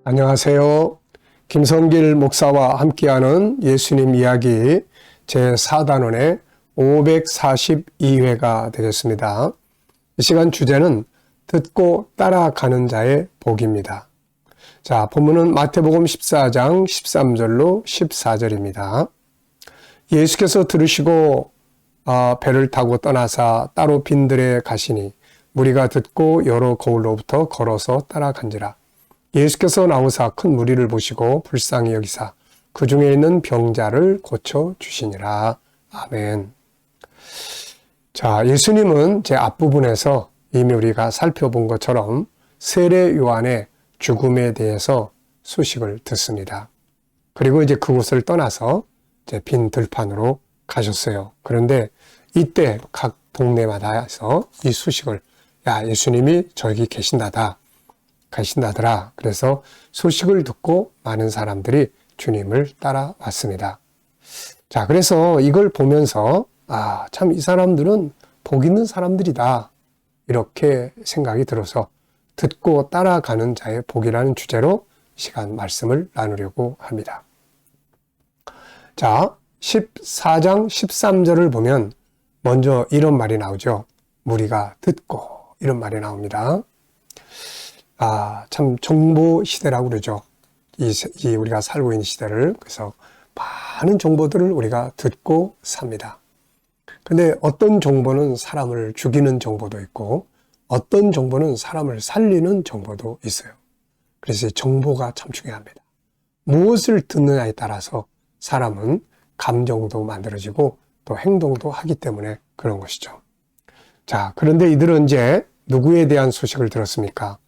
안녕하세요. 김성길 목사와 함께하는 예수님 이야기 제4단원의 542회가 되겠습니다. 이 시간 주제는 듣고 따라가는 자의 복입니다. 자, 본문은 마태복음 14장 13절로 14절입니다. 예수께서 들으시고 배를 타고 떠나사 따로 빈들에 가시니 무리가 듣고 여러 거울로부터 걸어서 따라간지라. 예수께서 나오사 큰 무리를 보시고 불쌍히 여기사 그 중에 있는 병자를 고쳐주시니라. 아멘. 자, 예수님은 제 앞부분에서 이미 우리가 살펴본 것처럼 세례 요한의 죽음에 대해서 소식을 듣습니다. 그리고 이제 그곳을 떠나서 이제 빈 들판으로 가셨어요. 그런데 이때 각 동네마다에서 이 소식을 예수님이 저기 가신다더라. 그래서 소식을 듣고 많은 사람들이 주님을 따라왔습니다. 자, 그래서 이걸 보면서 참 이 사람들은 복 있는 사람들이다. 이렇게 생각이 들어서 듣고 따라가는 자의 복이라는 주제로 시간 말씀을 나누려고 합니다. 자, 14장 13절을 보면 먼저 이런 말이 나오죠. 무리가 듣고 이런 말이 나옵니다. 참 정보 시대라고 그러죠. 이 우리가 살고 있는 시대를. 그래서 많은 정보들을 우리가 듣고 삽니다. 근데 어떤 정보는 사람을 죽이는 정보도 있고 어떤 정보는 사람을 살리는 정보도 있어요. 그래서 정보가 참 중요합니다. 무엇을 듣느냐에 따라서 사람은 감정도 만들어지고 또 행동도 하기 때문에 그런 것이죠. 자, 그런데 이들은 이제 누구에 대한 소식을 들었습니까?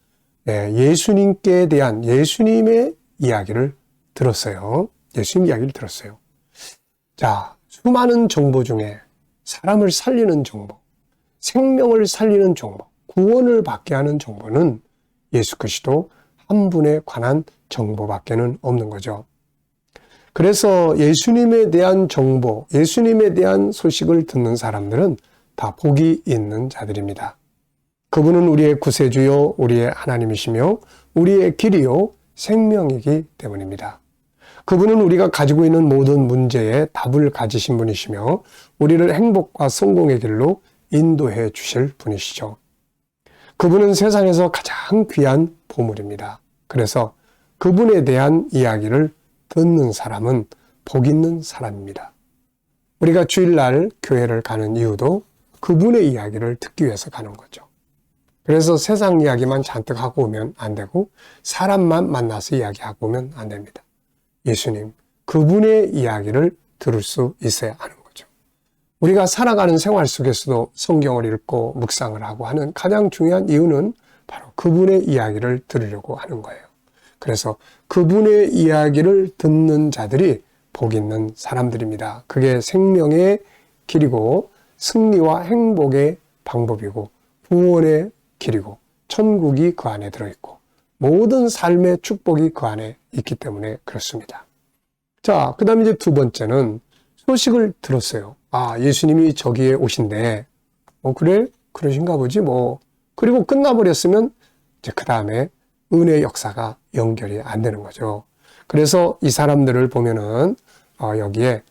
예수님께 대한 예수님의 이야기를 들었어요. 예수님 이야기를 들었어요. 자, 수많은 정보 중에 사람을 살리는 정보, 생명을 살리는 정보, 구원을 받게 하는 정보는 예수 그리스도 한 분에 관한 정보밖에는 없는 거죠. 그래서 예수님에 대한 정보, 예수님에 대한 소식을 듣는 사람들은 다 복이 있는 자들입니다. 그분은 우리의 구세주요, 우리의 하나님이시며 우리의 길이요, 생명이기 때문입니다. 그분은 우리가 가지고 있는 모든 문제에 답을 가지신 분이시며 우리를 행복과 성공의 길로 인도해 주실 분이시죠. 그분은 세상에서 가장 귀한 보물입니다. 그래서 그분에 대한 이야기를 듣는 사람은 복 있는 사람입니다. 우리가 주일날 교회를 가는 이유도 그분의 이야기를 듣기 위해서 가는 거죠. 그래서 세상 이야기만 잔뜩 하고 오면 안 되고 사람만 만나서 이야기하고 오면 안 됩니다. 예수님, 그분의 이야기를 들을 수 있어야 하는 거죠. 우리가 살아가는 생활 속에서도 성경을 읽고 묵상을 하고 하는 가장 중요한 이유는 바로 그분의 이야기를 들으려고 하는 거예요. 그래서 그분의 이야기를 듣는 자들이 복 있는 사람들입니다. 그게 생명의 길이고 승리와 행복의 방법이고 구원의 길이고 천국이 그 안에 들어있고 모든 삶의 축복이 그 안에 있기 때문에 그렇습니다. 자, 그 다음에 이제 두 번째는 소식을 들었어요. 예수님이 저기에 오신대. 그래? 그러신가 보지 뭐. 그리고 끝나버렸으면 이제 그 다음에 은혜의 역사가 연결이 안 되는 거죠. 그래서 이 사람들을 보면은 여기에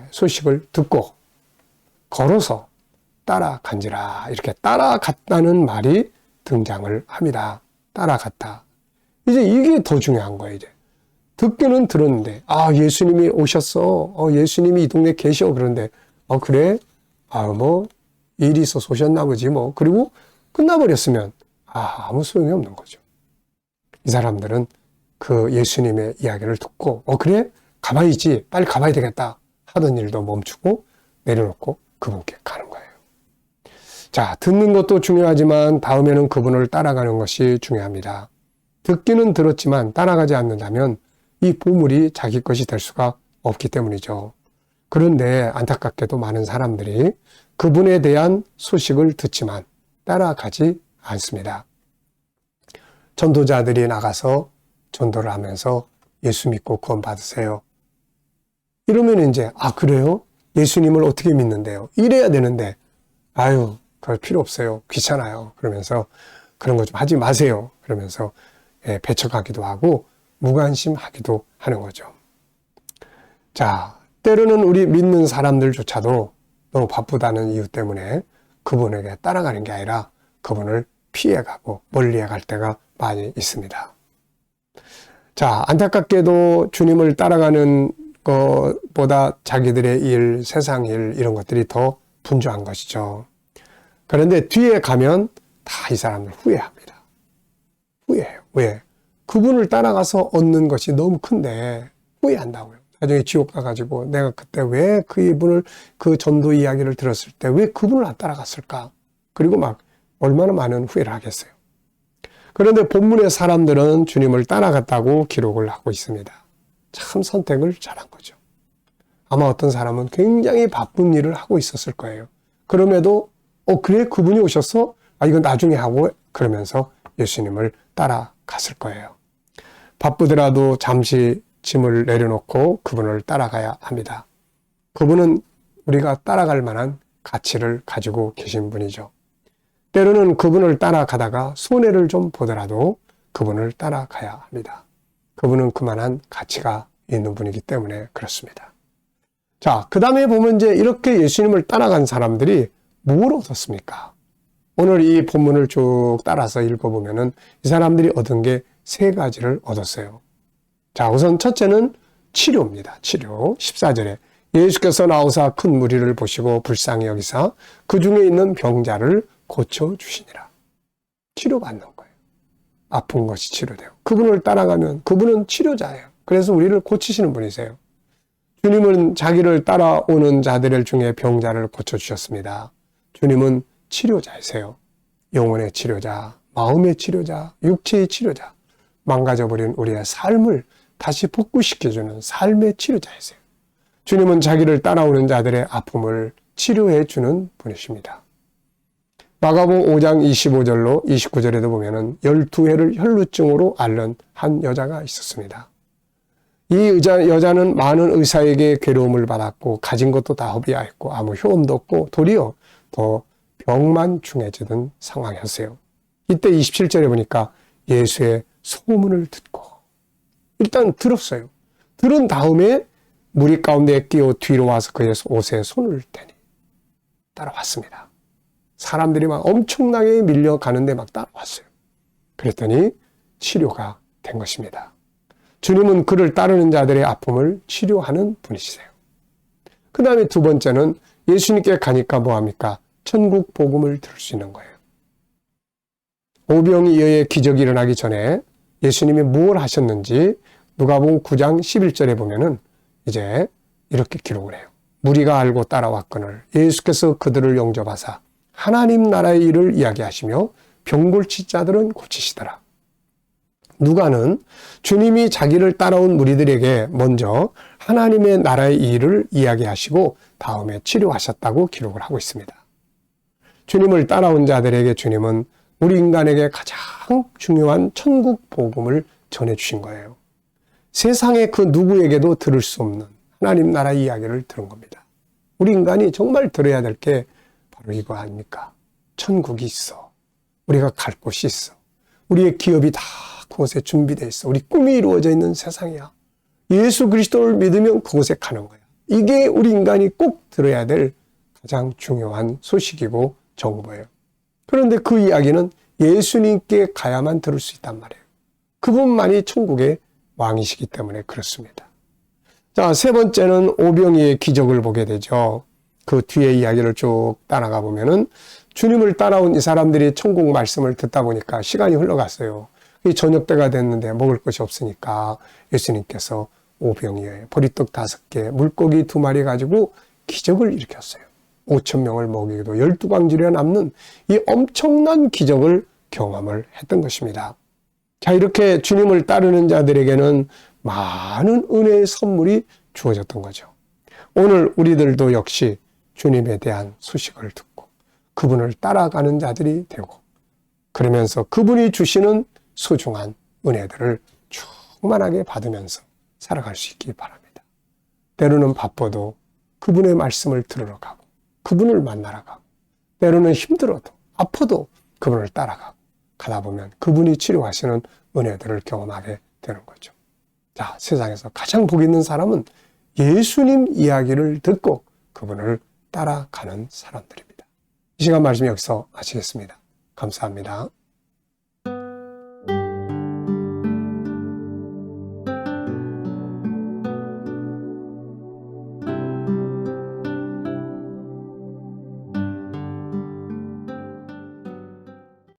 소식을 듣고 걸어서 따라간지라 이렇게 따라갔다는 말이 등장을 합니다. 따라갔다. 이제 이게 더 중요한 거예요. 이제 듣기는 들었는데 예수님이 오셨어. 예수님이 이 동네에 계셔. 그런데 그래? 뭐 일이 있어서 오셨나 보지 뭐. 그리고 끝나버렸으면 아무 소용이 없는 거죠. 이 사람들은 그 예수님의 이야기를 듣고 그래? 가봐야지. 빨리 가봐야 되겠다. 하던 일도 멈추고 내려놓고 그분께 가는 거예요. 자, 듣는 것도 중요하지만 다음에는 그분을 따라가는 것이 중요합니다. 듣기는 들었지만 따라가지 않는다면 이 보물이 자기 것이 될 수가 없기 때문이죠. 그런데 안타깝게도 많은 사람들이 그분에 대한 소식을 듣지만 따라가지 않습니다. 전도자들이 나가서 전도를 하면서 예수 믿고 구원 받으세요. 이러면 이제 그래요? 예수님을 어떻게 믿는데요? 이래야 되는데 그럴 필요 없어요. 귀찮아요. 그러면서 그런 거 좀 하지 마세요. 그러면서 배척하기도 하고 무관심하기도 하는 거죠. 자, 때로는 우리 믿는 사람들조차도 너무 바쁘다는 이유 때문에 그분에게 따라가는 게 아니라 그분을 피해가고 멀리해갈 때가 많이 있습니다. 자, 안타깝게도 주님을 따라가는 것보다 자기들의 일, 세상 일 이런 것들이 더 분주한 것이죠. 그런데 뒤에 가면 다 이 사람들 후회합니다. 후회해요. 왜? 그분을 따라가서 얻는 것이 너무 큰데 후회한다고요. 나중에 지옥 가가지고 내가 그때 왜 그분을 그 전도 이야기를 들었을 때 왜 그분을 안 따라갔을까? 그리고 막 얼마나 많은 후회를 하겠어요. 그런데 본문의 사람들은 주님을 따라갔다고 기록을 하고 있습니다. 참 선택을 잘한 거죠. 아마 어떤 사람은 굉장히 바쁜 일을 하고 있었을 거예요. 그럼에도 그래? 그분이 오셨어? 이건 나중에 하고 그러면서 예수님을 따라갔을 거예요. 바쁘더라도 잠시 짐을 내려놓고 그분을 따라가야 합니다. 그분은 우리가 따라갈 만한 가치를 가지고 계신 분이죠. 때로는 그분을 따라가다가 손해를 좀 보더라도 그분을 따라가야 합니다. 그분은 그만한 가치가 있는 분이기 때문에 그렇습니다. 자, 그 다음에 보면 이제 이렇게 예수님을 따라간 사람들이 뭘 얻었습니까? 오늘 이 본문을 쭉 따라서 읽어보면은 이 사람들이 얻은 게 세 가지를 얻었어요. 자, 우선 첫째는 치료입니다. 치료. 14절에 예수께서 나오사 큰 무리를 보시고 불쌍히 여기사 그 중에 있는 병자를 고쳐주시니라. 치료받는 거예요. 아픈 것이 치료돼요. 그분을 따라가면 그분은 치료자예요. 그래서 우리를 고치시는 분이세요. 주님은 자기를 따라오는 자들 중에 병자를 고쳐주셨습니다. 주님은 치료자이세요. 영혼의 치료자, 마음의 치료자, 육체의 치료자, 망가져버린 우리의 삶을 다시 복구시켜주는 삶의 치료자이세요. 주님은 자기를 따라오는 자들의 아픔을 치료해 주는 분이십니다. 마가복음 5장 25절로 29절에도 보면은 12회를 혈루증으로 앓는 한 여자가 있었습니다. 이 여자는 많은 의사에게 괴로움을 받았고 가진 것도 다 허비하였고 아무 효험도 없고 도리어 더 병만 중해지던 상황이었어요. 이때 27절에 보니까 예수의 소문을 듣고 일단 들었어요. 들은 다음에 무리 가운데 끼어 뒤로 와서 그의 옷에 손을 대니 따라왔습니다. 사람들이 막 엄청나게 밀려가는데 막 따라왔어요. 그랬더니 치료가 된 것입니다. 주님은 그를 따르는 자들의 아픔을 치료하는 분이시세요. 그 다음에 두 번째는 예수님께 가니까 뭐합니까? 천국 복음을 들을 수 있는 거예요. 오병이어의 기적이 일어나기 전에 예수님이 무엇을 하셨는지 누가복음 9장 11절에 보면은 이제 이렇게 기록을 해요. 무리가 알고 따라왔거늘 예수께서 그들을 영접하사 하나님 나라의 일을 이야기하시며 병골치 자들은 고치시더라. 누가는 주님이 자기를 따라온 무리들에게 먼저 하나님의 나라의 일을 이야기하시고 다음에 치료하셨다고 기록을 하고 있습니다. 주님을 따라온 자들에게 주님은 우리 인간에게 가장 중요한 천국 복음을 전해주신 거예요. 세상의 그 누구에게도 들을 수 없는 하나님 나라 이야기를 들은 겁니다. 우리 인간이 정말 들어야 될 게 바로 이거 아닙니까? 천국이 있어. 우리가 갈 곳이 있어. 우리의 기업이 다 그곳에 준비되어 있어. 우리 꿈이 이루어져 있는 세상이야. 예수 그리스도를 믿으면 그곳에 가는 거야. 이게 우리 인간이 꼭 들어야 될 가장 중요한 소식이고 정보예요. 그런데 그 이야기는 예수님께 가야만 들을 수 있단 말이에요. 그분만이 천국의 왕이시기 때문에 그렇습니다. 자, 세 번째는 오병이의 기적을 보게 되죠. 그 뒤에 이야기를 쭉 따라가 보면은 주님을 따라온 이 사람들이 천국 말씀을 듣다 보니까 시간이 흘러갔어요. 저녁 때가 됐는데 먹을 것이 없으니까 예수님께서 오병이어에 보리떡 5개, 물고기 2마리 가지고 기적을 일으켰어요. 5,000명을 먹이기도 12광주리에 남는 이 엄청난 기적을 경험을 했던 것입니다. 자, 이렇게 주님을 따르는 자들에게는 많은 은혜의 선물이 주어졌던 거죠. 오늘 우리들도 역시 주님에 대한 소식을 듣고 그분을 따라가는 자들이 되고 그러면서 그분이 주시는 소중한 은혜들을 충만하게 받으면서 살아갈 수 있기 바랍니다. 때로는 바빠도 그분의 말씀을 들으러 가고 그분을 만나러 가고 때로는 힘들어도 아파도 그분을 따라가고 가다 보면 그분이 치료하시는 은혜들을 경험하게 되는 거죠. 자, 세상에서 가장 복 있는 사람은 예수님 이야기를 듣고 그분을 따라가는 사람들입니다. 이 시간 말씀 여기서 마치겠습니다. 감사합니다.